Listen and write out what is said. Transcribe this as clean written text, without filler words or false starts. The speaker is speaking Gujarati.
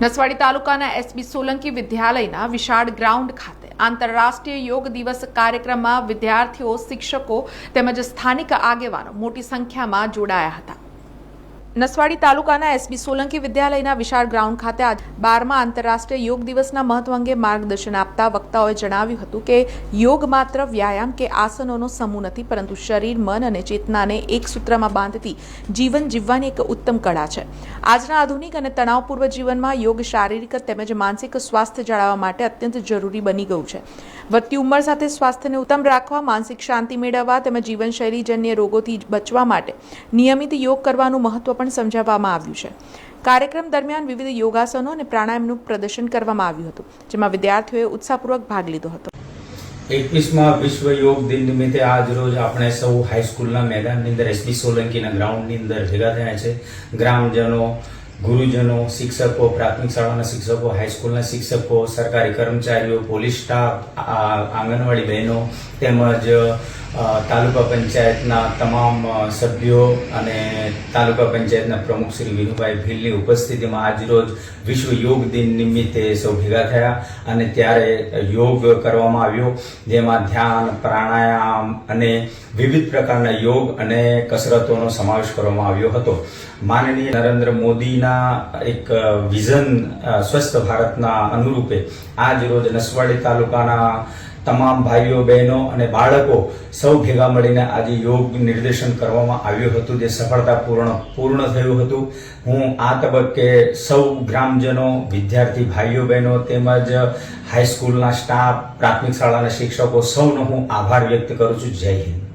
નસવાડી તાલુકાના એસબી સોલંકી વિદ્યાલયના વિશાળ ગ્રાઉન્ડ ખાતે આંતરરાષ્ટ્રીય યોગ દિવસ કાર્યક્રમમાં વિદ્યાર્થીઓ, શિક્ષકો તેમજ સ્થાનિક આગેવાનો મોટી સંખ્યામાં જોડાયા હતા। નસવાડી તાલુકાના એસબી સોલંકી વિદ્યાલયના વિશાળ ગ્રાઉન્ડ ખાતે 12મા આંતરરાષ્ટ્રીય યોગ દિવસના મહત્વ અંગે માર્ગદર્શન આપતા વક્તાઓએ જણાવ્યું હતું કે યોગ માત્ર વ્યાયામ કે આસનોનો સમૂહ નથી, પરંતુ શરીર, મન અને ચેતનાને એક સૂત્રમાં બાંધતી જીવન જીવવાની એક ઉત્તમ કળા છે। આજના આધુનિક અને તણાવપૂર્ણ જીવનમાં યોગ શારીરિક તેમજ માનસિક સ્વાસ્થ્ય જાળવવા માટે અત્યંત જરૂરી બની ગયું છે। વધતી ઉંમર સાથે સ્વાસ્થ્યને ઉત્તમ રાખવા, માનસિક શાંતિ મેળવવા તેમજ જીવનશૈલીજન્ય રોગોથી બચવા માટે નિયમિત યોગ કરવાનું મહત્વ પણ સમજાવવામાં આવ્યું છે। કાર્યક્રમ દરમિયાન વિવિધ યોગાસનો અને પ્રાણાયામનું પ્રદર્શન કરવામાં આવ્યું હતું, જેમાં વિદ્યાર્થીઓએ ઉત્સાહપૂર્વક ભાગ લીધો હતો। 21મા વિશ્વ યોગ દિન નિમિત્તે આજ રોજ આપણે સૌ હાઈસ્કૂલના મેદાનની અંદર એસબી સોલંકીના ગ્રાઉન્ડની અંદર ભેગા થયા છે। ગ્રામજનો, ગુરુજનો, શિક્ષકો, પ્રાથમિક શાળાના શિક્ષકો, હાઈસ્કૂલના શિક્ષકો, સરકારી કર્મચારીઓ, પોલીસ સ્ટાફ, આંગણવાડી બહેનો તેમજ તાલુકા પંચાયતના તમામ સભ્યો અને તાલુકા પંચાયતના પ્રમુખ શ્રી વિનુભાઈ ભીલની ઉપસ્થિતિમાં આજરોજ વિશ્વ યોગ દિન નિમિત્તે સૌ ભેગા થયા અને ત્યારે યોગ કરવામાં આવ્યો, જેમાં ધ્યાન, પ્રાણાયામ અને વિવિધ પ્રકારના યોગ અને કસરતોનો સમાવેશ કરવામાં આવ્યો હતો। માનનીય નરેન્દ્ર મોદીના એક વિઝન સ્વસ્થ ભારતના અનુરૂપે આજ રોજ નસવાડી તાલુકાના તમામ ભાઈઓ, બહેનો અને બાળકો સૌ ભેગા મળીને આજે યોગ નિર્દેશન કરવામાં આવ્યું હતું, જે સફળતાપૂર્ણ થયું હતું। હું આ તબક્કે સૌ ગ્રામજનો, વિદ્યાર્થી ભાઈઓ, બહેનો તેમજ હાઈસ્કૂલના સ્ટાફ, પ્રાથમિક શાળાના શિક્ષકો સૌનો હું આભાર વ્યક્ત કરું છું। જય હિન્દ।